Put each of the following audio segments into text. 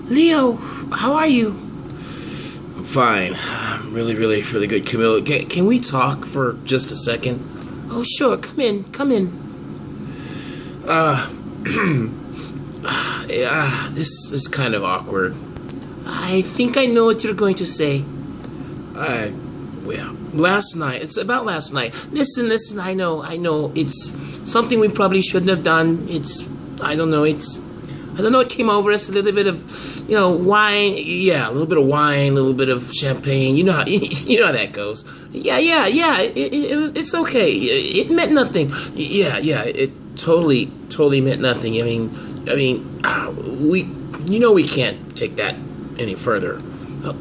Leo, how are you? I'm fine. I'm really good. Camilla, can we talk for just a second? Oh, sure. Come in. Come in. Yeah, this is kind of awkward. I think I know what you're going to say. Well, last night. It's about last night. Listen. I know. It's something we probably shouldn't have done. I don't know. It came over us a little bit of, wine. Yeah, a little bit of wine, a little bit of champagne. You know how you know how that goes. Yeah. It's okay. It meant nothing. Yeah. It totally meant nothing. I mean, we can't take that any further.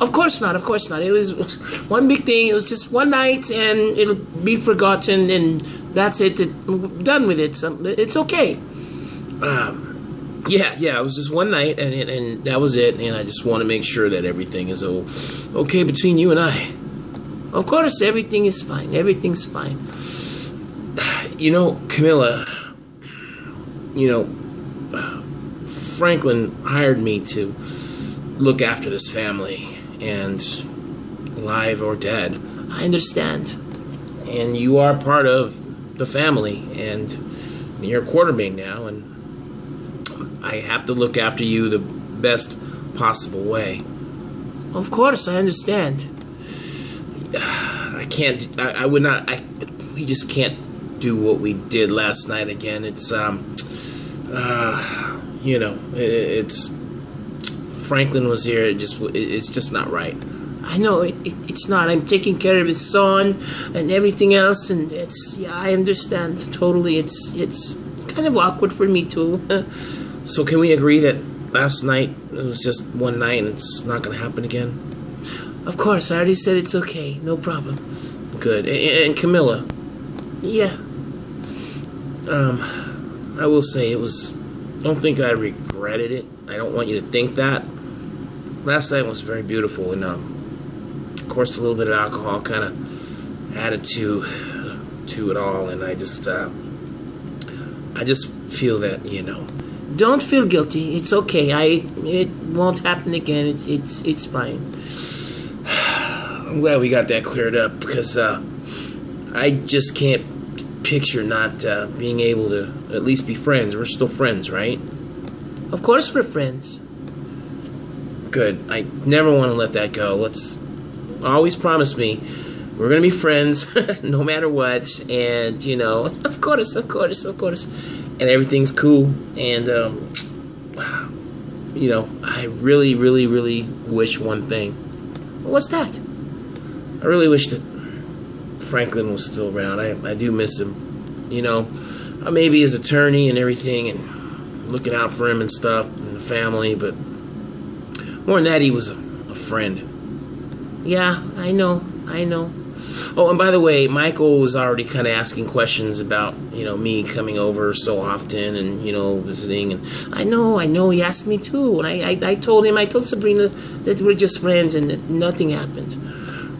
Of course not. It was one big thing. It was just one night, and it'll be forgotten, and that's it. Done with it. It's okay. Yeah. It was just one night, and that was it. And I just want to make sure that everything is okay between you and I. Of course, everything is fine. Everything's fine. Camilla. Franklin hired me to look after this family, and alive or dead. I understand. And you are part of the family, and you're a quarterback now, and I have to look after you the best possible way. Of course, I understand. I would not. We just can't do what we did last night again. It's it's Franklin was here. It's just not right. I know it's not. I'm taking care of his son and everything else, and I understand totally. It's kind of awkward for me too. So can we agree that last night it was just one night and it's not going to happen again? Of course, I already said it's okay. No problem. Good. And Camilla. Yeah. I will say I don't think I regretted it. I don't want you to think that. Last night was very beautiful, and of course a little bit of alcohol kind of added to it all, and I just feel that, Don't feel guilty. It's okay. It won't happen again. It's fine. I'm glad we got that cleared up, because I just can't picture not being able to at least be friends. We're still friends, right? Of course we're friends. Good. I never want to let that go. Let's always promise me we're going to be friends no matter what, and of course, and everything's cool, and I really wish one thing. What's that? I really wish that Franklin was still around. I do miss him. Maybe his attorney and everything, and looking out for him and stuff, and the family, but more than that, he was a friend. Yeah, I know. Oh, and by the way, Michael was already kind of asking questions about, me coming over so often and, visiting. And I know. He asked me too. And I told Sabrina that we're just friends and that nothing happened.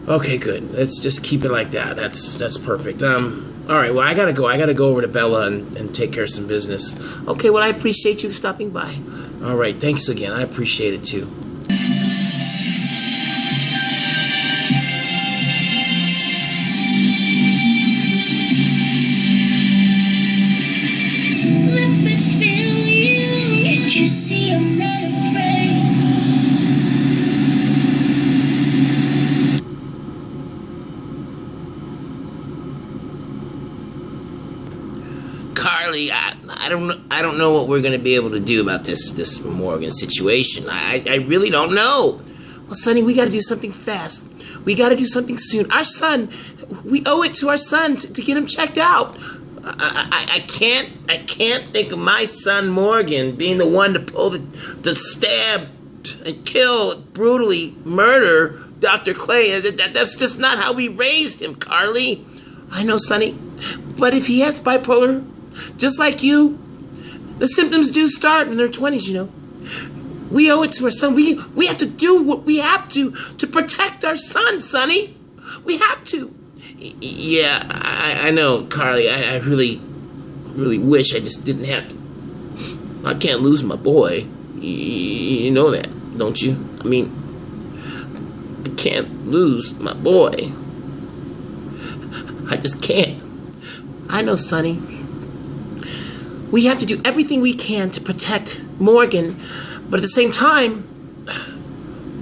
Okay, good. Let's just keep it like that. That's perfect. All right, well, I gotta go. I gotta go over to Bella and take care of some business. Okay, well, I appreciate you stopping by. All right, thanks again. I appreciate it too. Let me feel you. Can't you see I'm not afraid? Carly, I don't know what we're gonna be able to do about this Morgan situation. I really don't know. Well, Sonny, we gotta do something fast. We gotta do something soon. Our son, we owe it to our son to get him checked out. I can't think of my son Morgan being the one to pull the stab and kill, brutally murder Dr. Clay. That's just not how we raised him, Carly. I know, Sonny, but if he has bipolar, just like you, the symptoms do start in their 20s, We owe it to our son. We have to do what we have to protect our son, Sonny. We have to. Yeah, I know, Carly. I really wish I just didn't have to. I can't lose my boy. You know that. don't you? I mean, I can't lose my boy. I just can't. I know, Sonny. We have to do everything we can to protect Morgan, but at the same time,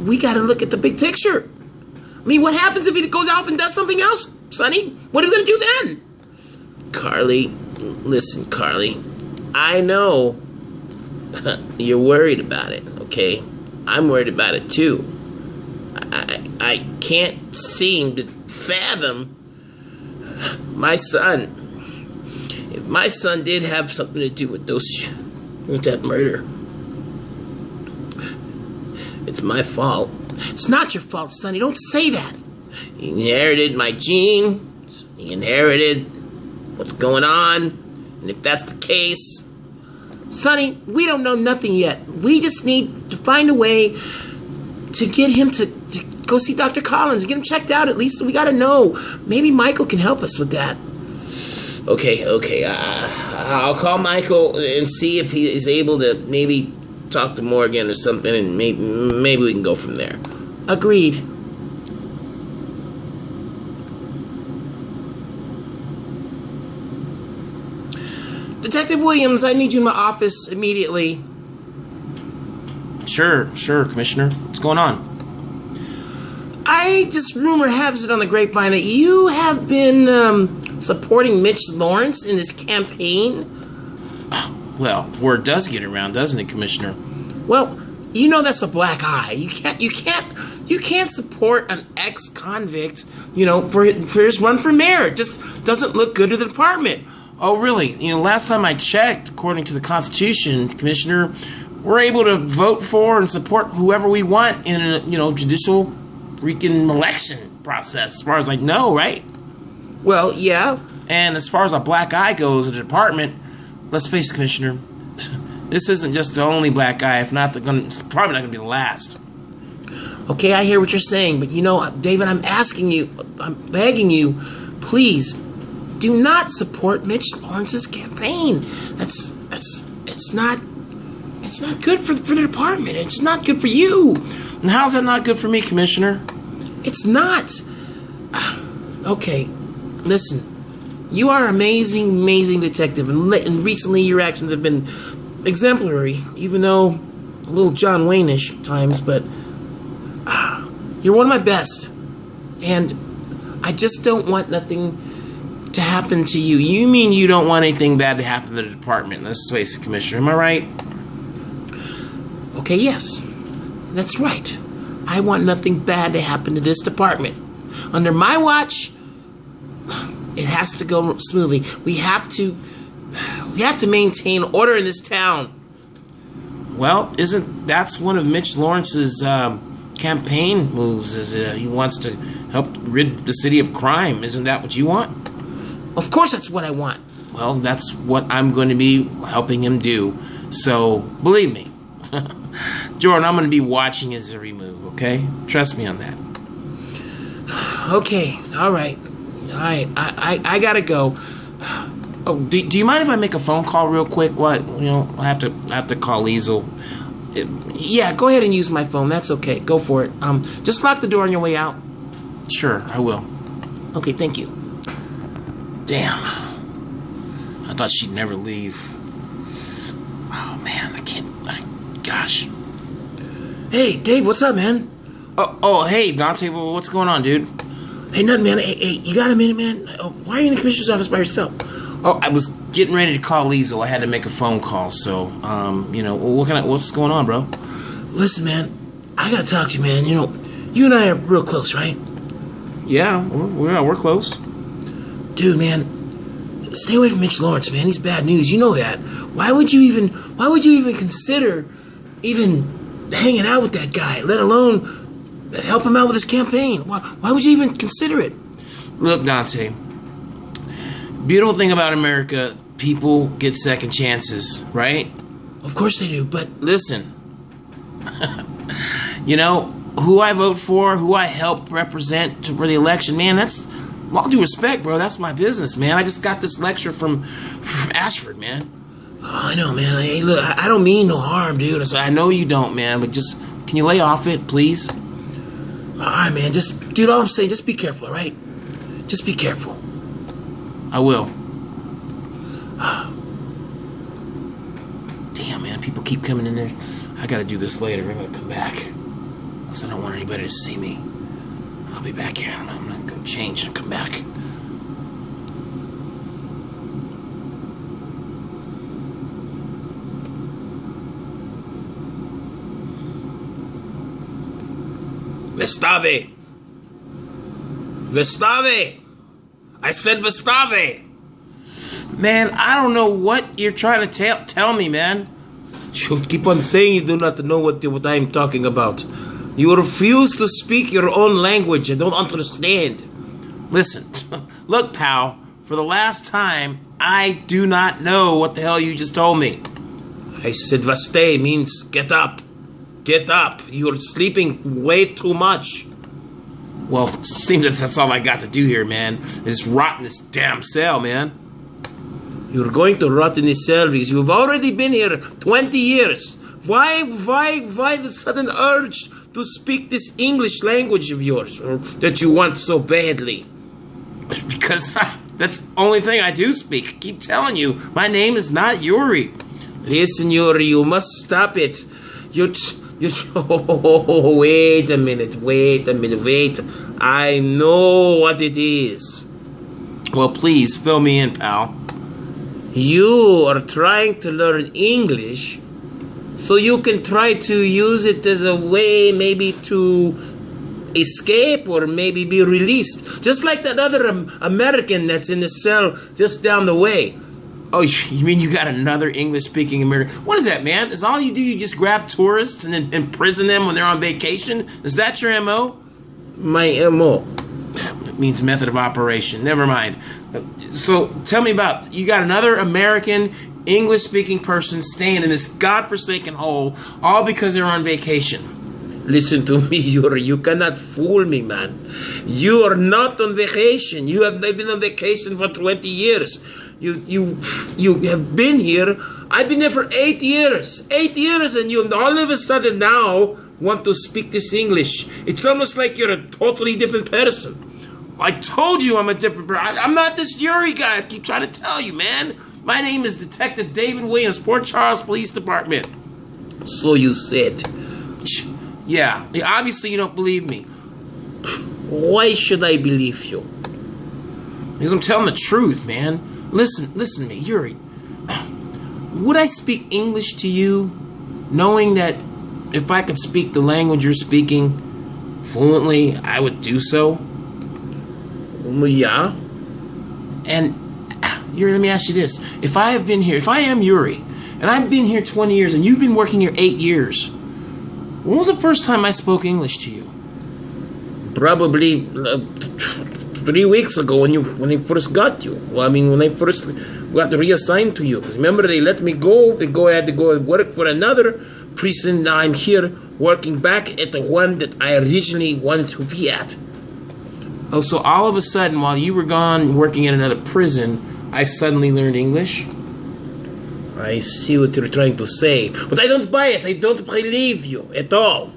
we got to look at the big picture. I mean, what happens if he goes off and does something else, Sonny? What are we going to do then? Carly, listen, Carly. I know you're worried about it, okay? I'm worried about it too. I can't seem to fathom my son. If my son did have something to do with that murder, it's my fault. It's not your fault, Sonny. Don't say that. He inherited my genes. He inherited what's going on. And if that's the case, Sonny, we don't know nothing yet. We just need to find a way to get him to go see Dr. Collins, get him checked out at least. So we got to know. Maybe Michael can help us with that. Okay. I'll call Michael and see if he is able to maybe talk to Morgan or something, and maybe we can go from there. Agreed. Detective Williams, I need you in my office immediately. Sure, Commissioner. What's going on? I just rumor has it on the grapevine that you have been supporting Mitch Lawrence in his campaign. Well, word does get around, doesn't it, Commissioner? Well, you know that's a black eye. You can't support an ex-convict, for his run for mayor. It just doesn't look good to the department. Oh, really? Last time I checked, according to the Constitution, Commissioner, we're able to vote for and support whoever we want in a, judicial freaking election process, as far as I know, right? Well, yeah. And as far as a black eye goes in the department, let's face it, Commissioner, this isn't just the only black eye. If not, it's probably not going to be the last. Okay, I hear what you're saying, but David, I'm asking you, I'm begging you, please, do not support Mitch Lawrence's campaign. It's not good for the department. It's not good for you. And how's that not good for me, Commissioner? It's not. Okay, listen. You are an amazing detective, and recently your actions have been exemplary, even though a little John Wayne-ish at times, but you're one of my best. And I just don't want nothing to happen to you. You mean you don't want anything bad to happen to the department? Let's face it, Commissioner. Am I right? Okay, yes. That's right. I want nothing bad to happen to this department. Under my watch, it has to go smoothly. We have to maintain order in this town. Well, that's one of Mitch Lawrence's campaign moves? He wants to help rid the city of crime. Isn't that what you want? Of course, that's what I want. Well, that's what I'm going to be helping him do. So believe me, Jordan, I'm going to be watching his every move. Okay, trust me on that. Okay, all right. I gotta go. Oh, do you mind if I make a phone call real quick? What, I have to call Liesel. Yeah, go ahead and use my phone. That's okay. Go for it. Just lock the door on your way out. Sure, I will. Okay, thank you. Damn. I thought she'd never leave. Oh man, I can't. Gosh. Hey, Dave, what's up, man? Oh, hey, Dante, what's going on, dude? Hey, nothing, man. Hey, you got a minute, man? Why are you in the commissioner's office by yourself? Oh, I was getting ready to call Liesel. I had to make a phone call, so, what's going on, bro? Listen, man, I gotta talk to you, man. You and I are real close, right? Yeah, we're close. Dude, man, stay away from Mitch Lawrence, man. He's bad news. You know that. Why would you even consider hanging out with that guy, let alone help him out with his campaign? Why would you even consider it? Look, Dante, beautiful thing about America, people get second chances, right? Of course they do, but listen, who I vote for, who I help represent for the election, man, that's, with all due respect, bro, that's my business, man. I just got this lecture from Ashford, man. Oh, I know, man. Hey, look, I don't mean no harm, dude. I know you don't, man, but just Can you lay off it, please? Alright, man. Just, dude, all I'm saying, just be careful, alright? Just be careful. I will. Damn, man. People keep coming in there. I gotta do this later. I'm gonna come back. Because I don't want anybody to see me. I'll be back here. I'm gonna go change and come back. Vestave! Vestave! I said Vestave! Man, I don't know what you're trying to tell me, man. You keep on saying you do not know what I'm talking about. You refuse to speak your own language. I don't understand. Listen, look, pal, for the last time, I do not know what the hell you just told me. I said Vaste means get up. Get up. You're sleeping way too much. Well, it seems that's all I got to do here, man. Is rot in this damn cell, man. You're going to rot in this cell because you've already been here 20 years. Why the sudden urge to speak this English language of yours that you want so badly? Because that's the only thing I do speak. I keep telling you, my name is not Yuri. Listen, Yuri, you must stop it. Oh, wait a minute. I know what it is. Well, please, fill me in, pal. You are trying to learn English so you can try to use it as a way maybe to escape or maybe be released. Just like that other American that's in the cell just down the way. Oh, you mean you got another English-speaking American? What is that, man? Is all you do, you just grab tourists and then imprison them when they're on vacation? Is that your M.O.? My M.O.? It means method of operation. Never mind. So, tell me about, you got another American English-speaking person staying in this godforsaken hole all because they're on vacation. Listen to me, Yuri. You cannot fool me, man. You are not on vacation. You have been on vacation for 20 years. You have been here. I've been there for 8 years. 8 years, and you all of a sudden now want to speak this English. It's almost like you're a totally different person. I told you I'm a different person. I'm not this Yuri guy I keep trying to tell you, man. My name is Detective David Williams, Port Charles Police Department. So you said. Yeah, obviously you don't believe me. Why should I believe you? Because I'm telling the truth, man. Listen to me, Yuri. Would I speak English to you knowing that if I could speak the language you're speaking fluently, I would do so? Yeah. And, Yuri, let me ask you this. If I am Yuri, and I've been here 20 years, and you've been working here 8 years, when was the first time I spoke English to you? Probably 3 weeks ago when I first got you. Well, I mean, when I first got reassigned to you. Remember, they let me go. I had to go work for another prison. Now I'm here working back at the one that I originally wanted to be at. Oh, so all of a sudden, while you were gone working at another prison, I suddenly learned English? I see what you're trying to say, but I don't buy it. I don't believe you at all.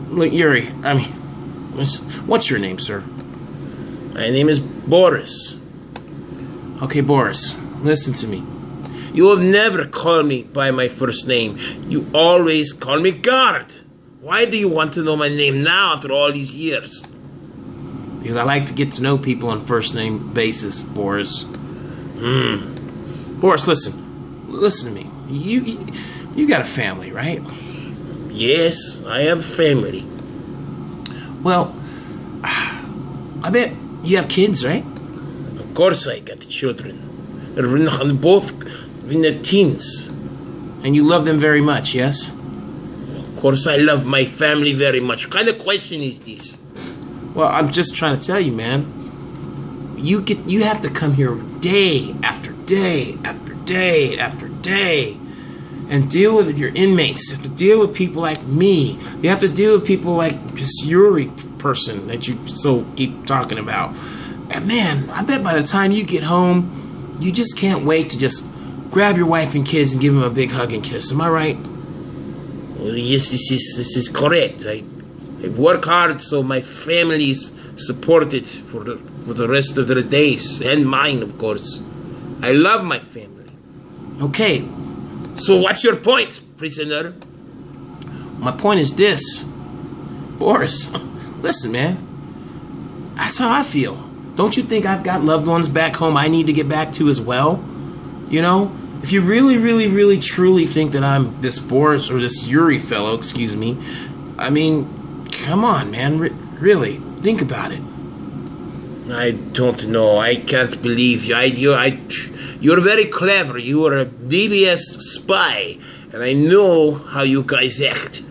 Look, Yuri, I mean, what's your name, sir? My name is Boris. Okay, Boris, listen to me. You will never call me by my first name. You always call me Guard. Why do you want to know my name now after all these years? Because I like to get to know people on first name basis, Boris. Boris, listen to me. You got a family, right? Yes, I have family. Well, I bet you have kids, right? Of course I got children. They're both in their teens. And you love them very much, yes? Of course I love my family very much. What kind of question is this? Well, I'm just trying to tell you, man. You have to come here day after day after day after day and deal with your inmates. You have to deal with people like me. You have to deal with people like this Yuri person that you so keep talking about. And man, I bet by the time you get home, you just can't wait to just grab your wife and kids and give them a big hug and kiss. Am I right? Yes, this is correct. I work hard so my family is supported for the rest of their days, and mine, of course. I love my family. Okay, so what's your point, prisoner? My point is this. Boris, listen, man. That's how I feel. Don't you think I've got loved ones back home I need to get back to as well? You know? If you really, really, really, truly think that I'm this Boris, or this Yuri fellow, excuse me, I mean, come on, man. Really, think about it. I don't know. I can't believe you. You're very clever. You are a DBS spy, and I know how you guys act.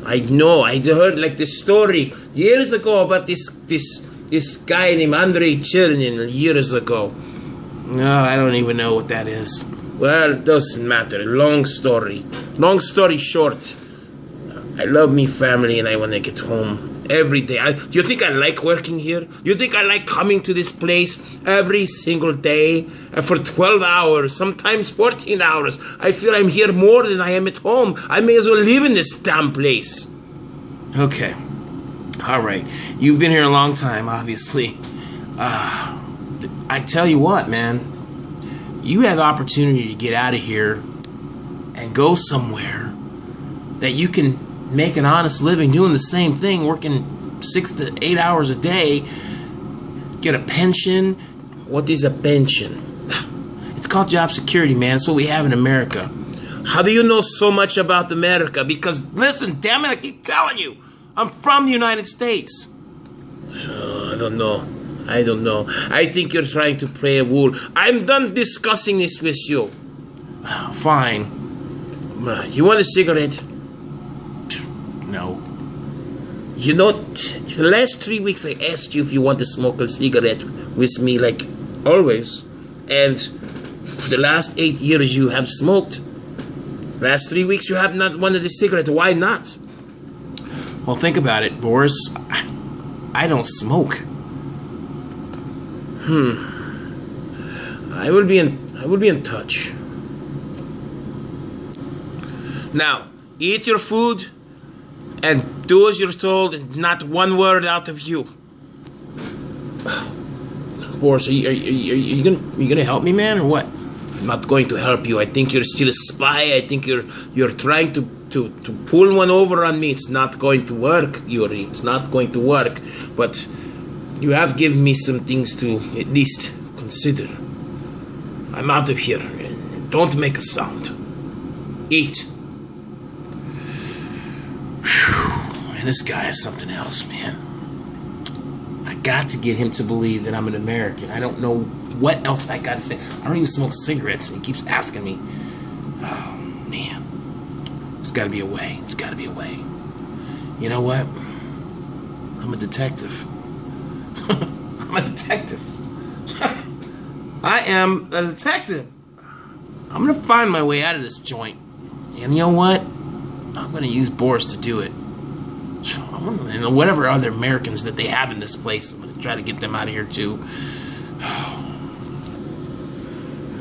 I know. I heard like this story years ago about this guy named Andrei Chernin years ago. No, I don't even know what that is. Well, it doesn't matter. Long story. Long story short, I love me family, and I want to get home every day. Do you think I like working here? Do you think I like coming to this place every single day for 12 hours, sometimes 14 hours? I feel I'm here more than I am at home. I may as well live in this damn place. Okay. All right. You've been here a long time, obviously. I tell you what, man. You have the opportunity to get out of here and go somewhere that you can make an honest living doing the same thing, working 6 to 8 hours a day, get a pension. What is a pension? It's called job security, man. It's what we have in America. How do you know so much about America? Because, listen, damn it, I keep telling you, I'm from the United States. I don't know. I think you're trying to play a wool. I'm done discussing this with you. Fine. You want a cigarette? No. You know, the last 3 weeks I asked you if you want to smoke a cigarette with me, like always. And for the last 8 years you have smoked. Last 3 weeks you have not wanted a cigarette. Why not? Well, think about it, Boris. I don't smoke. I will be in touch. Now, eat your food and do as you're told, and not one word out of you. Boris, are you gonna help me, man, or what? I'm not going to help you. I think you're still a spy. I think you're trying to pull one over on me. It's not going to work, Yuri. It's not going to work. But you have given me some things to at least consider. I'm out of here. Don't make a sound. Eat. Whew. Man, this guy is something else, man. I got to get him to believe that I'm an American. I don't know what else I got to say. I don't even smoke cigarettes, and he keeps asking me. Oh, man. There's got to be a way. There's got to be a way. You know what? I'm a detective. I'm a detective. I am a detective. I'm going to find my way out of this joint. And you know what? I'm going to use Boris to do it. And whatever other Americans that they have in this place, I'm going to try to get them out of here too.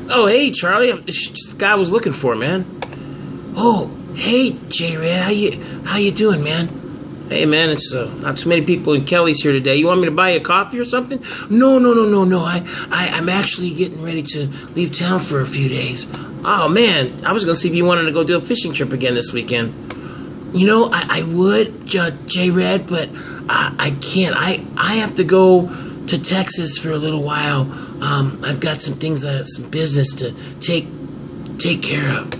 Oh, hey, Charlie. It's the guy I was looking for, man. Oh, hey, J-Red. How you doing, man? Hey, man, it's not too many people in Kelly's here today. You want me to buy you a coffee or something? No. I'm actually getting ready to leave town for a few days. Oh, man. I was going to see if you wanted to go do a fishing trip again this weekend. You know, I would, J-Red, but I can't. I have to go to Texas for a little while. I've got some things, some business to take care of.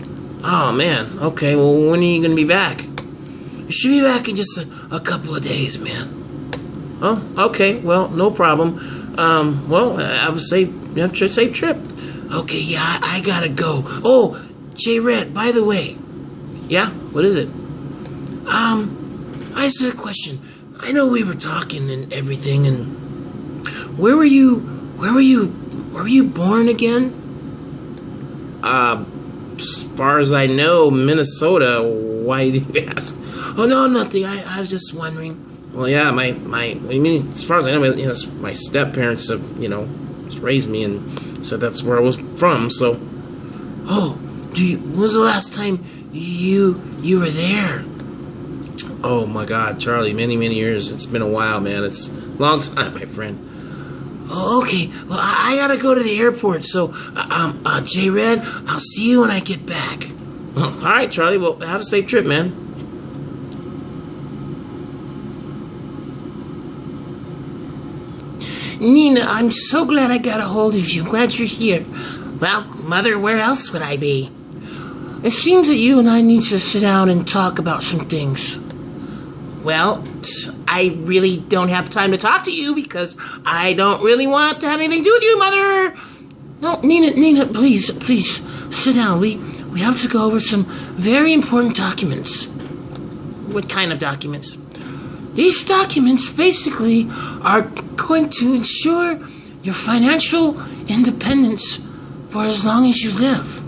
Oh, man. Okay, well, when are you going to be back? I should be back in just a couple of days, man. Oh, okay. Well, no problem. Well, I would say you have a safe trip. Okay, yeah, I gotta go. Oh, J-Red, by the way. Yeah? What is it? I just had a question. I know we were talking and everything, and where were you born again? As far as I know, Minnesota. Why do you ask? Oh, no, nothing. I was just wondering. Well, yeah, my what do you mean? As far as I know, my step-parents have, raised me and said that's where I was from, so. Oh, when was the last time you were there. Oh my God, Charlie, many years. It's been a while, man. It's a long time, my friend. Oh, okay. Well, I gotta go to the airport, so, J-Red, I'll see you when I get back. All right, Charlie. Well, have a safe trip, man. Nina, I'm so glad I got a hold of you. I'm glad you're here. Well, Mother, where else would I be? It seems that you and I need to sit down and talk about some things. Well, I really don't have time to talk to you because I don't really want to have anything to do with you, Mother. No, Nina, please, sit down. We have to go over some very important documents. What kind of documents? These documents basically are going to ensure your financial independence for as long as you live.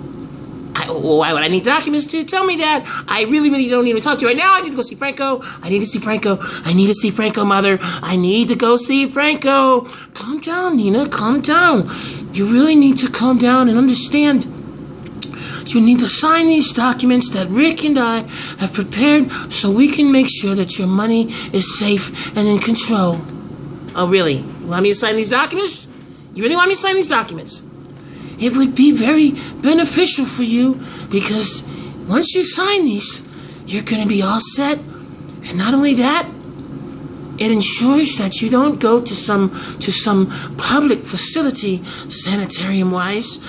Why would I need documents to tell me that? I really don't need to talk to you right now. I need to go see Franco. I need to see Franco, Mother. I need to go see Franco. Calm down, Nina. Calm down. You really need to calm down and understand. You need to sign these documents that Rick and I have prepared so we can make sure that your money is safe and in control. Oh, really? You want me to sign these documents? You really want me to sign these documents? It would be very beneficial for you because once you sign these, you're going to be all set. And not only that, it ensures that you don't go to some public facility, sanitarium-wise,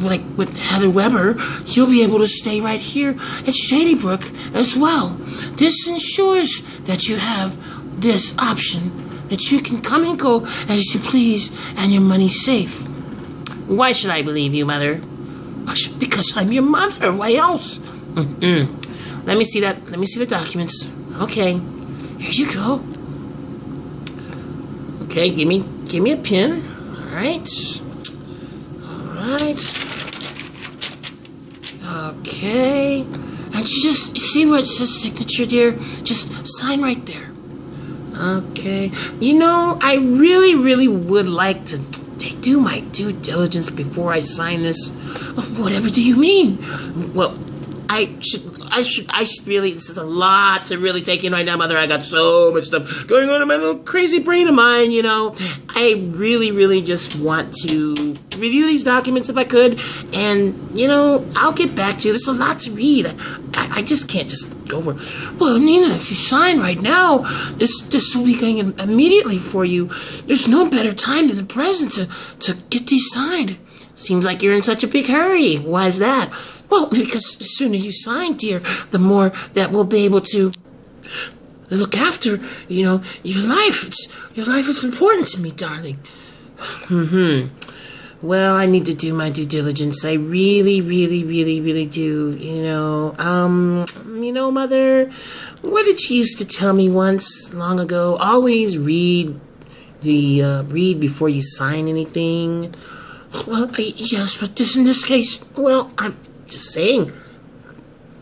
like with Heather Weber. You'll be able to stay right here at Shady Brook as well. This ensures that you have this option, that you can come and go as you please and your money's safe. Why should I believe you, Mother? Because I'm your mother. Why else? Let me see that. Let me see the documents. Okay. Here you go. Okay, give me a pen. All right. Okay. And you just see where it says signature, dear? Just sign right there. Okay. I really would like to do my due diligence before I sign this. Whatever do you mean? Well, I should really, this is a lot to really take in right now, Mother. I got so much stuff going on in my little crazy brain of mine, I really just want to review these documents if I could, and, I'll get back to you. There's a lot to read. I just can't just go over. Well, Nina, if you sign right now, this will be going in immediately for you. There's no better time than the present to get these signed. Seems like you're in such a big hurry. Why is that? Well, because the sooner you sign, dear, the more that we'll be able to look after, your life. Your life is important to me, darling. Well, I need to do my due diligence. I really do, Mother, what did you used to tell me once, long ago? Always read before you sign anything. Well, yes, but in this case, well, I'm just saying,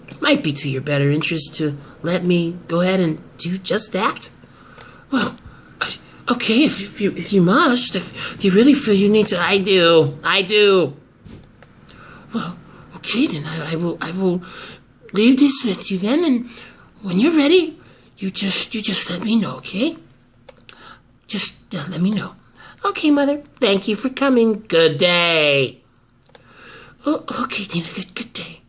it might be to your better interest to let me go ahead and do just that. Well, okay, if you must, if you really feel you need to, I do. Well, okay, then I will leave this with you then, and when you're ready, you just let me know, okay? Just let me know. Okay, Mother. Thank you for coming. Good day. Oh, okay, Nina. Good day.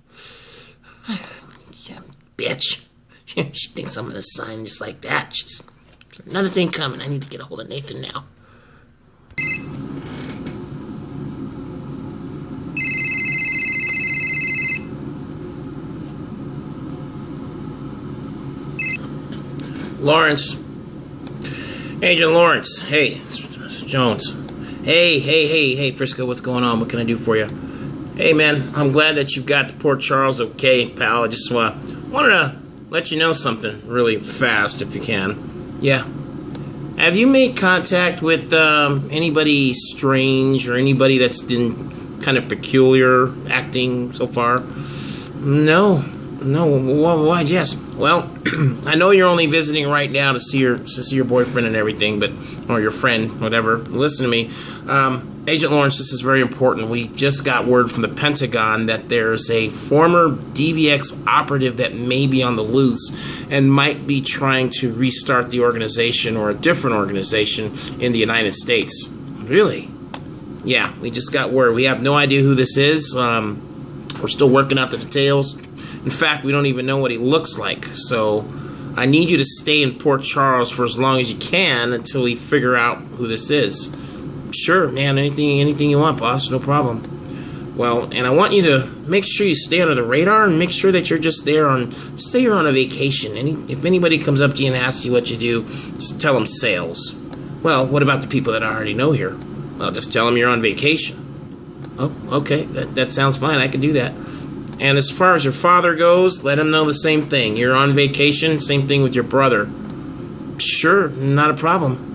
Bitch. She thinks I'm gonna sign just like that. She's another thing coming. I need to get a hold of Nathan now. Lawrence. Agent Lawrence. Hey, Mr. Jones. Hey, Frisco, what's going on? What can I do for you? Hey, man, I'm glad that you got to Port Charles okay, pal. I just wanted to let you know something really fast, if you can. Yeah. Have you made contact with anybody strange or anybody that's been kind of peculiar acting so far? No. Why? Yes. Well, I know you're only visiting right now to see your boyfriend and everything, or your friend, whatever. Listen to me. Agent Lawrence, this is very important. We just got word from the Pentagon that there's a former DVX operative that may be on the loose and might be trying to restart the organization or a different organization in the United States. Really? Yeah, we just got word. We have no idea who this is. We're still working out the details. In fact, we don't even know what he looks like. So I need you to stay in Port Charles for as long as you can until we figure out who this is. Sure, man, anything you want, boss, no problem. Well, and I want you to make sure you stay under the radar and make sure that you're just there on, say you're on a vacation. If anybody comes up to you and asks you what you do, just tell them sales. Well, what about the people that I already know here? Well, just tell them you're on vacation. Oh, okay, that sounds fine, I can do that. And as far as your father goes, let him know the same thing. You're on vacation, same thing with your brother. Sure, not a problem.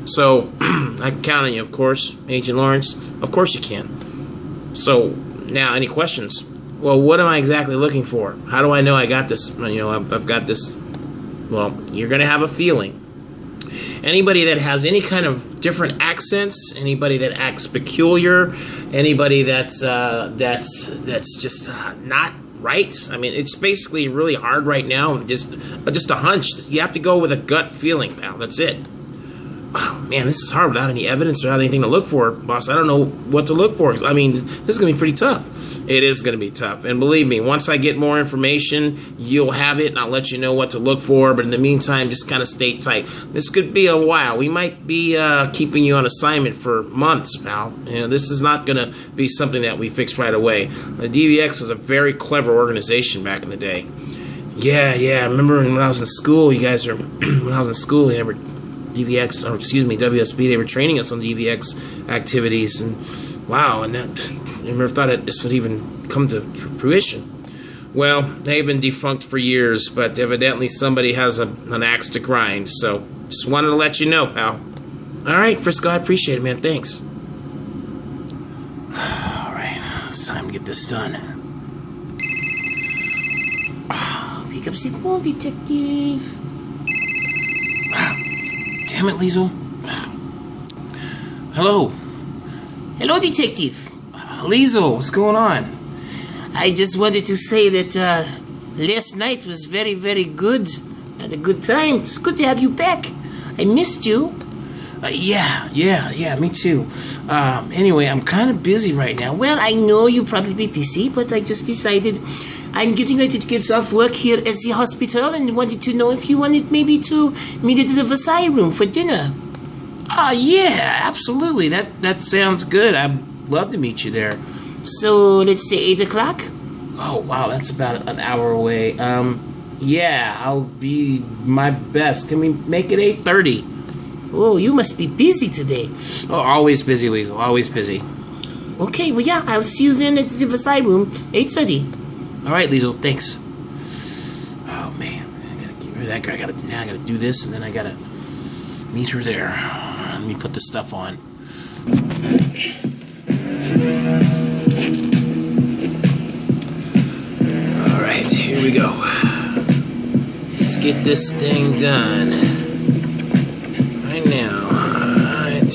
So, I can count on you, of course, Agent Lawrence. Of course you can. So, now, any questions? Well, what am I exactly looking for? How do I know I got this? You know, I've got this. Well, you're going to have a feeling. Anybody that has any kind of different accents, anybody that acts peculiar, anybody that's just not right. I mean, it's basically really hard right now. Just a hunch. You have to go with a gut feeling, pal. That's it. Oh, man, this is hard without any evidence or anything to look for, boss. I don't know what to look for. I mean, this is going to be pretty tough. It is going to be tough. And believe me, once I get more information, you'll have it, and I'll let you know what to look for. But in the meantime, just kind of stay tight. This could be a while. We might be keeping you on assignment for months, pal. You know, this is not going to be something that we fix right away. The DVX was a very clever organization back in the day. Yeah, I remember when I was in school, you guys were, when I was in school, they were DVX, or excuse me, WSB, they were training us on DVX activities, and wow, and that, I never thought that this would even come to fruition. Well, they've been defunct for years, but evidently somebody has an axe to grind, so just wanted to let you know, pal. Alright, Frisco, I appreciate it, man, thanks. Alright, it's time to get this done. Pick up the phone, detective. Damn it, Liesel. Hello. Hello, detective. Liesel, what's going on? I just wanted to say that last night was very, very good. Had a good time. It's good to have you back. I missed you. Yeah, me too. Anyway, I'm kind of busy right now. Well, I know you're probably busy, but I just decided I'm getting ready to get off work here at the hospital and wanted to know if you wanted maybe to meet at the Versailles room for dinner. Yeah, absolutely. That sounds good. I'd love to meet you there. So, let's say 8 o'clock? Oh, wow, that's about an hour away. Yeah, I'll be my best. Can we make it 8:30? Oh, you must be busy today. Oh, always busy, Liesel. Always busy. Okay, well, yeah, I'll see you then at the Versailles room, 8:30. All right, Liesel, thanks. Oh, man, I gotta get rid of that girl. I gotta do this, and then I gotta meet her there. Let me put the stuff on. All right, here we go. Let's get this thing done. Right now. All right.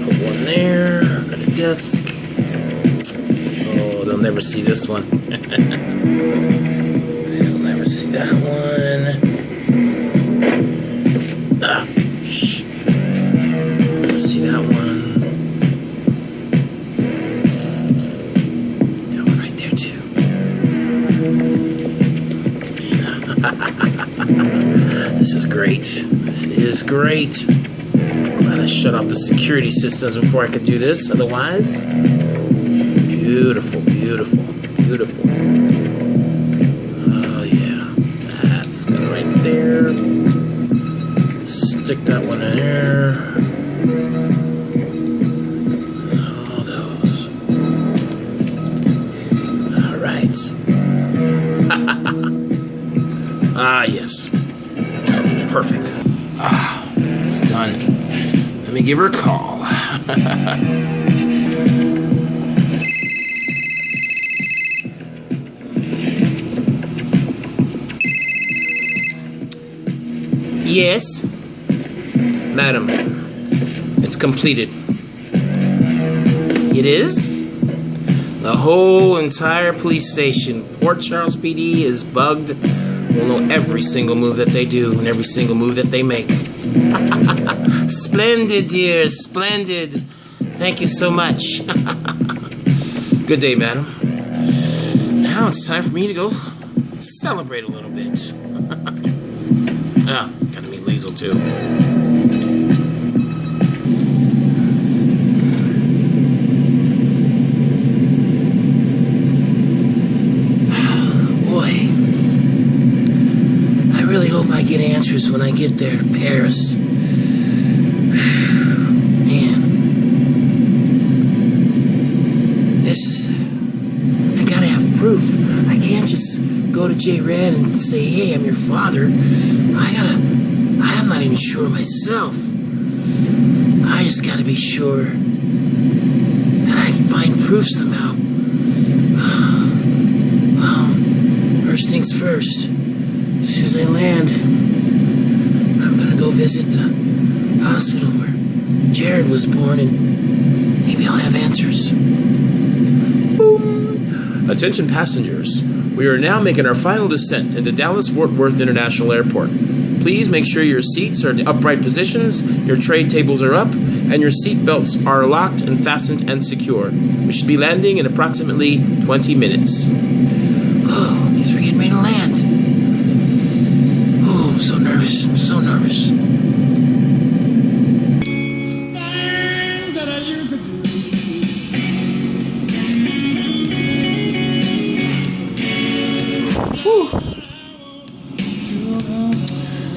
Put one there at the desk. Oh, they'll never see this one. They'll never see that one. Shh. Never see that one. That one right there too. This is great. This is great. Glad I shut off the security systems before I could do this. Otherwise, beautiful, beautiful, beautiful. Oh yeah, that's good right there. Stick that one in there. All those. All right. Yes. Perfect. It's done. Let me give her a call. Yes? Madam, it's completed. It is? The whole entire police station, Port Charles PD, is bugged. We'll know every single move that they do and every single move that they make. Splendid, dear, splendid. Thank you so much. Good day, madam. Now it's time for me to go celebrate a little bit. Gotta meet Liesel too. Boy, I really hope I get answers when I get there to Paris. Man, I gotta have proof. I can't just go to J. Red and say, hey, I'm your father. I'm not even sure myself. I just gotta be sure that I can find proof somehow. Well, first things first. As soon as I land, I'm gonna go visit the hospital where Jared was born, and maybe I'll have answers. Boom! Attention passengers. We are now making our final descent into Dallas-Fort Worth International Airport. Please make sure your seats are in upright positions, your tray tables are up, and your seat belts are locked and fastened and secure. We should be landing in approximately 20 minutes. Oh, guess we're getting ready to land. Oh, I'm so nervous. I'm so nervous.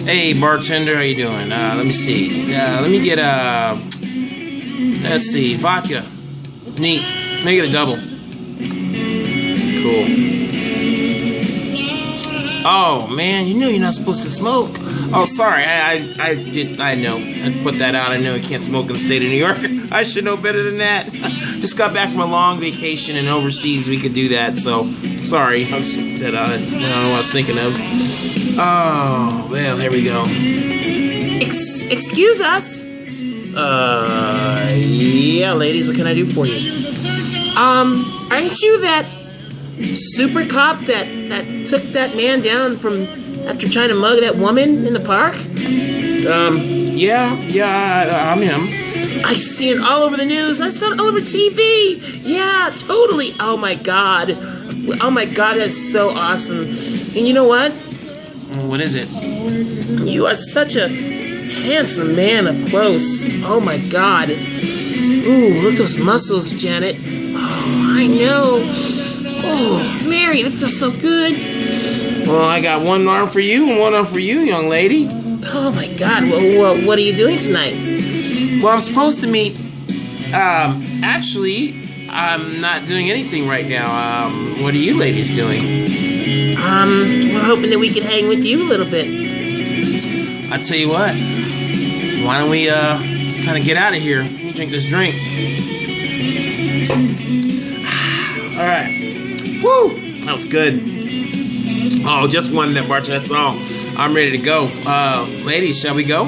Hey, bartender, how you doing? Let me see. Let me get let's see, vodka. Neat. Make it a double. Cool. Oh man, you know you're not supposed to smoke. Oh, sorry. I know. I put that out. I know you can't smoke in the state of New York. I should know better than that. Just got back from a long vacation, and overseas we could do that. So sorry. I don't know what I was thinking of. Oh, well, there we go. Excuse us. Yeah, ladies, what can I do for you? Aren't you that super cop that took that man down from after trying to mug that woman in the park? Yeah, I'm him. I see it all over the news. I saw it all over TV. Yeah, totally. Oh my god, that's so awesome. And you know what? What is it? You are such a handsome man up close. Oh my god. Ooh, look at those muscles, Janet. Oh, I know. Oh, Mary, that feels so good. Well, I got one arm for you and one arm for you, young lady. Oh my god. Well, what are you doing tonight? Well, I'm supposed to meet. Actually, I'm not doing anything right now. What are you ladies doing? We're hoping that we could hang with you a little bit. I tell you what. Why don't we kind of get out of here? Let me drink this drink. All right. Woo! That was good. Oh, just one that bartender. That's all. I'm ready to go. Ladies, shall we go?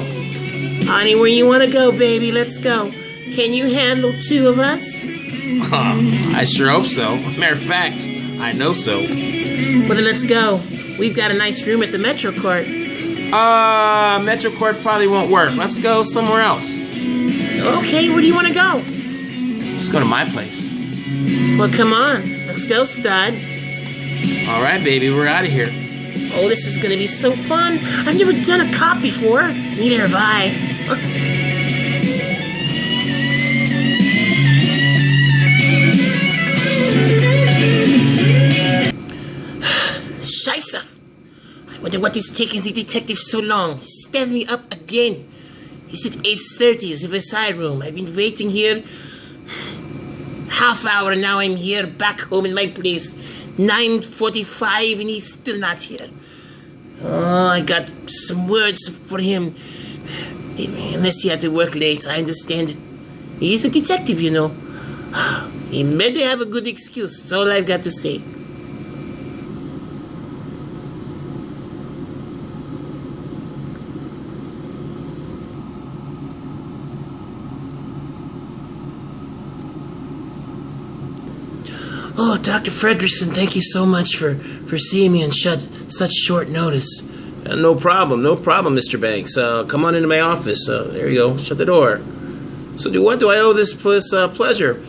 Anywhere you want to go, baby. Let's go. Can you handle two of us? I sure hope so. Matter of fact, I know so. Well, then let's go. We've got a nice room at the Metro Court. Metro Court probably won't work. Let's go somewhere else. Okay, where do you want to go? Let's go to my place. Well, come on. Let's go, stud. All right, baby, we're out of here. Oh, this is going to be so fun. I've never done a cop before. Neither have I. Scheisse. I wonder what is taking the detective so long. He stands me up again. He said 8:30 is the Versailles room. I've been waiting here half hour, and now I'm here back home in my place. 9:45 and he's still not here. Oh, I got some words for him. Unless he had to work late, I understand. He's a detective, you know. He better have a good excuse. That's all I've got to say. Oh, Dr. Fredrickson, thank you so much for seeing me on such short notice. No problem, Mr. Banks. Come on into my office. There you go. Shut the door. So, what do I owe this pleasure?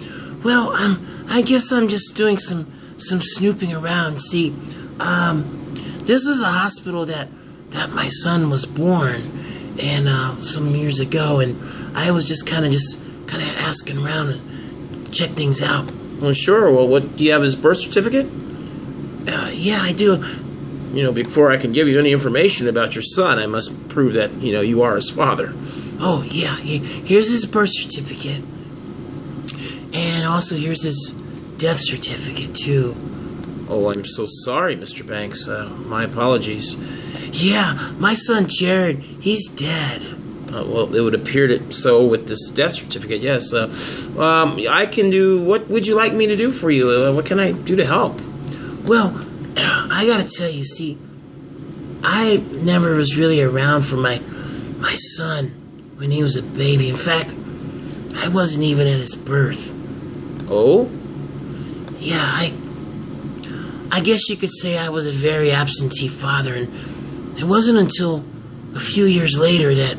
Well, I guess I'm just doing some snooping around. See, this is a hospital that my son was born, and some years ago, and I was just kind of asking around and check things out. Well, sure. Well, what do you have? His birth certificate? Yeah, I do. Before I can give you any information about your son, I must prove that, you are his father. Oh, yeah. Here's his birth certificate. And also here's his death certificate, too. Oh, I'm so sorry, Mr. Banks. My apologies. Yeah, my son Jared, he's dead. Well, it would appear that so with this death certificate, yes. I can do... What would you like me to do for you? What can I do to help? Well, I gotta tell you, see, I never was really around for my son when he was a baby. In fact, I wasn't even at his birth. Oh? Yeah, I guess you could say I was a very absentee father, and it wasn't until a few years later that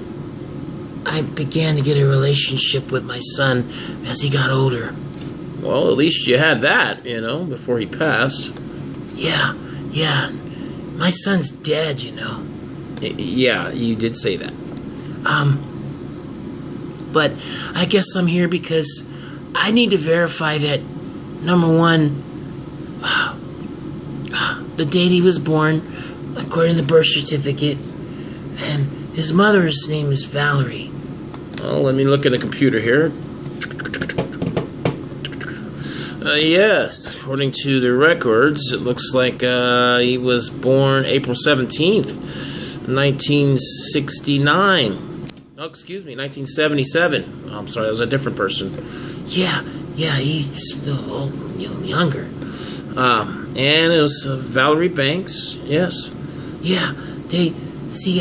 I began to get a relationship with my son as he got older. Well, at least you had that, before he passed. Yeah. My son's dead, Yeah, you did say that. But I guess I'm here because I need to verify that, number one, the date he was born, according to the birth certificate, and his mother's name is Valerie. Well, let me look at the computer here. Yes, according to the records, it looks like he was born April 17th, 1969. Oh, excuse me, 1977. Oh, I'm sorry, that was a different person. Yeah, he's still younger. And it was Valerie Banks, yes. Yeah, the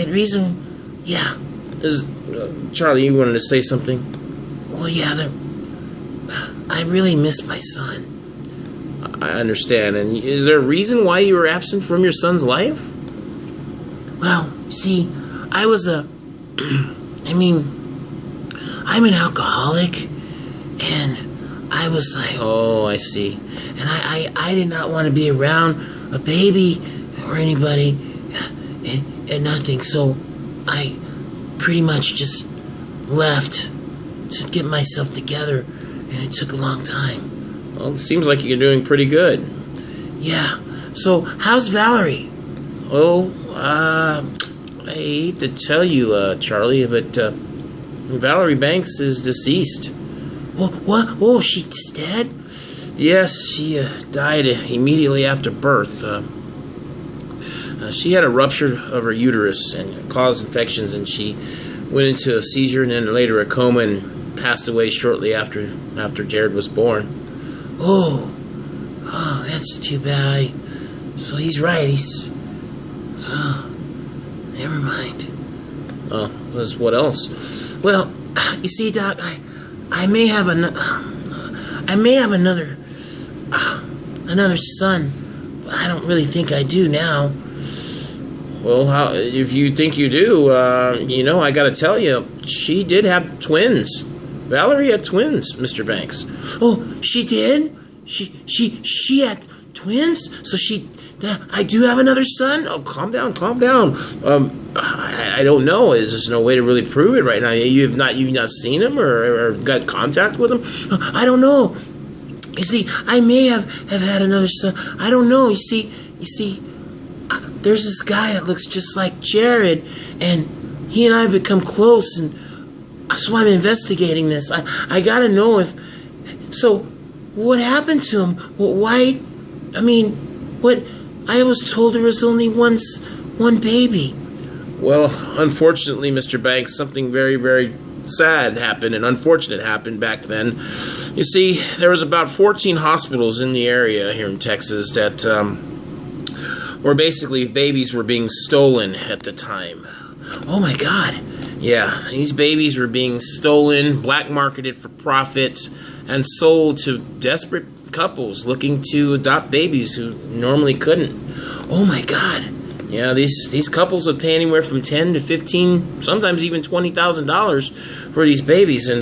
reason, yeah. Charlie, you wanted to say something? Well, yeah, I really miss my son. I understand. And is there a reason why you were absent from your son's life? Well, see, I'm an alcoholic, and I was like, oh, I see. And I did not want to be around a baby or anybody and nothing, so I pretty much just left to get myself together, and it took a long time. Well, it seems like you're doing pretty good. Yeah. So, how's Valerie? Oh, I hate to tell you, Charlie, but Valerie Banks is deceased. What? Oh, she's dead? Yes, she died immediately after birth. She had a rupture of her uterus and caused infections, and she went into a seizure and then later a coma and passed away shortly after Jared was born. Oh, that's too bad. So he's right. Never mind. Oh, what else? Well, you see, Doc, I may have another son, but I don't really think I do now. Well, if you think you do, I gotta tell you, she did have twins. Valerie had twins, Mr. Banks. Oh, she did? She had twins? So I do have another son? Oh, calm down. I don't know. There's no way to really prove it right now. You've not seen him or got contact with him? I don't know. You see, I may have had another son. I don't know. You see, there's this guy that looks just like Jared, and he and I have become close, and so I'm investigating this. I gotta know if... So, what happened to him? Why... I was told there was only one baby. Well, unfortunately, Mr. Banks, something very, very sad happened and unfortunate happened back then. You see, there was about 14 hospitals in the area here in Texas that... where basically babies were being stolen at the time. Oh my God. Yeah, these babies were being stolen, black marketed for profit, and sold to desperate couples looking to adopt babies who normally couldn't. Oh my God. Yeah, these couples would pay anywhere from $10 to $15, sometimes even $20,000 for these babies, and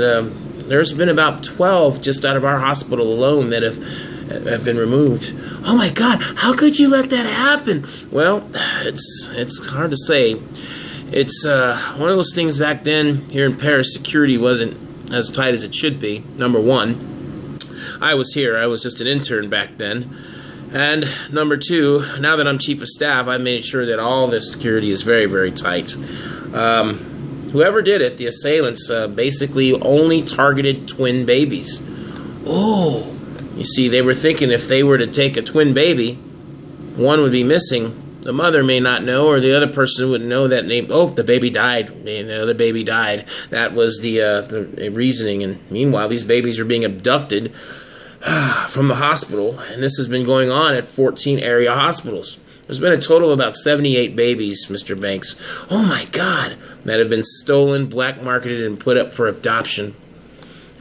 there's been about 12 just out of our hospital alone that have been removed. Oh my God, how could you let that happen? Well, it's hard to say. It's one of those things back then here in Paris, security wasn't as tight as it should be, number one. I was just an intern back then. And number two, now that I'm chief of staff, I made sure that all the security is very, very tight. Whoever did it, the assailants, basically only targeted twin babies. Oh, you see, they were thinking if they were to take a twin baby, one would be missing. The mother may not know, or the other person wouldn't know that the baby died. The other baby died. That was the reasoning. And meanwhile, these babies are being abducted from the hospital, and this has been going on at 14 area hospitals. There's been a total of about 78 babies, Mr. Banks. Oh my God, that have been stolen, black marketed, and put up for adoption.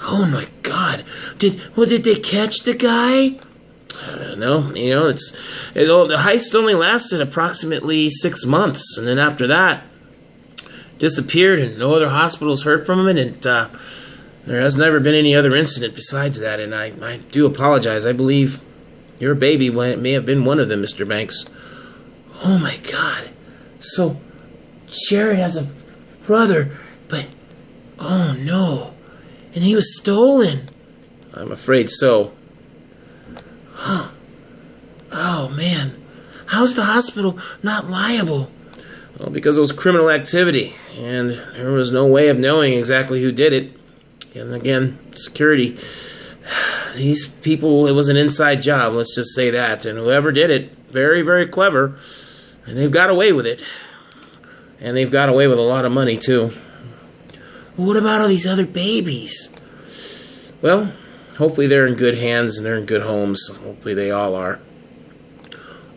Oh my God, did they catch the guy? No, the heist only lasted approximately 6 months, and then after that, disappeared, and no other hospitals heard from him, and there has never been any other incident besides that, and I do apologize. I believe your baby may have been one of them, Mr. Banks. Oh my God. So, Jared has a brother, but, oh no. And he was stolen. I'm afraid so. Oh man. How's the hospital not liable? Well, because it was criminal activity, and there was no way of knowing exactly who did it. And again, security. These people, it was an inside job, let's just say that. And whoever did it, very, very clever. And they've got away with it. And they've got away with a lot of money, too. Well, what about all these other babies? Well, hopefully they're in good hands and they're in good homes. Hopefully they all are.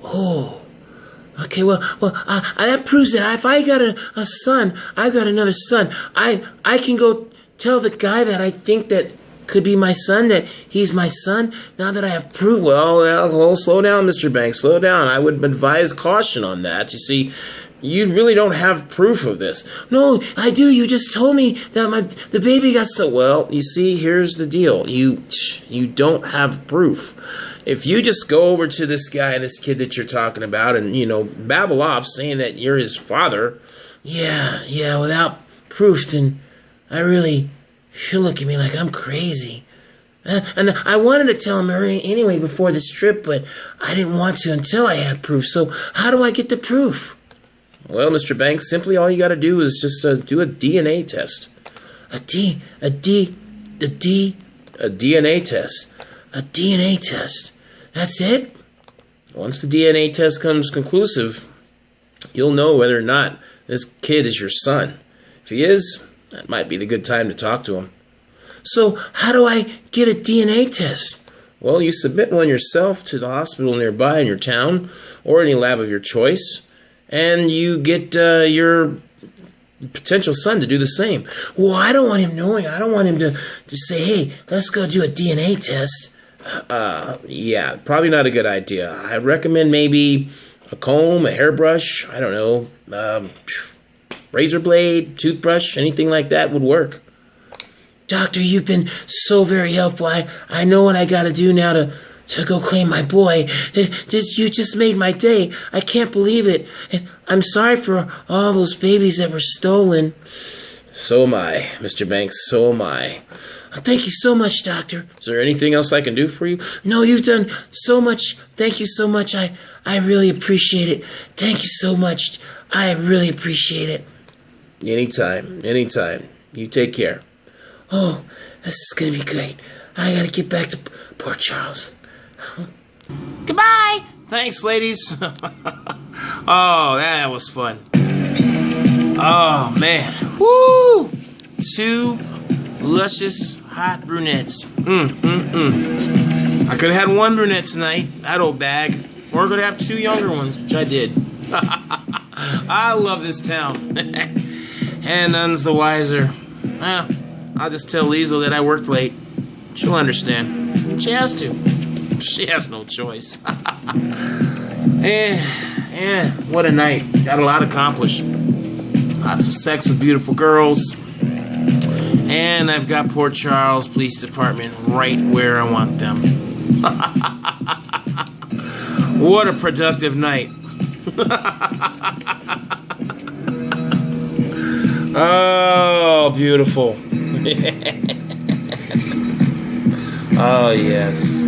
Oh. Okay, well, that proves that if I got a son, I got another son. I can go tell the guy that I think that could be my son that he's my son. Now that I have proof, well, slow down, Mr. Banks, slow down. I would advise caution on that. You see, you really don't have proof of this. No, I do. You just told me that the baby got so well. You see, here's the deal. You don't have proof. If you just go over to this guy, this kid that you're talking about, and babble off saying that you're his father, yeah, without proof, then I really should look at me like I'm crazy. And I wanted to tell him anyway before this trip, but I didn't want to until I had proof. So how do I get the proof? Well, Mr. Banks, simply all you got to do is just do a DNA test. A DNA test. A DNA test. That's it? Once the DNA test comes conclusive, you'll know whether or not this kid is your son. If he is, that might be the good time to talk to him. So, how do I get a DNA test? Well, you submit one yourself to the hospital nearby in your town, or any lab of your choice, and you get your potential son to do the same. Well, I don't want him knowing. I don't want him to say, hey, let's go do a DNA test. Yeah, probably not a good idea. I recommend maybe a comb, a hairbrush, I don't know, razor blade, toothbrush, anything like that would work. Doctor, you've been so very helpful. I know what I gotta do now to go claim my boy. You just made my day. I can't believe it. I'm sorry for all those babies that were stolen. So am I, Mr. Banks, so am I. Thank you so much, Doctor. Is there anything else I can do for you? No, you've done so much. Thank you so much. I really appreciate it. Thank you so much. I really appreciate it. Anytime. You take care. Oh, this is going to be great. I got to get back to Port Charles. Goodbye. Thanks, ladies. Oh, that was fun. Oh, man. Woo! 2 luscious hot brunettes. I could have had 1 brunette tonight, that old bag. Or I could have 2 younger ones, which I did. I love this town. And none's the wiser. I'll just tell Liesl that I worked late. She'll understand. She has to. She has no choice. What a night. Got a lot accomplished. Lots of sex with beautiful girls. And I've got Port Charles Police Department right where I want them. What a productive night. Oh, beautiful. Oh, yes.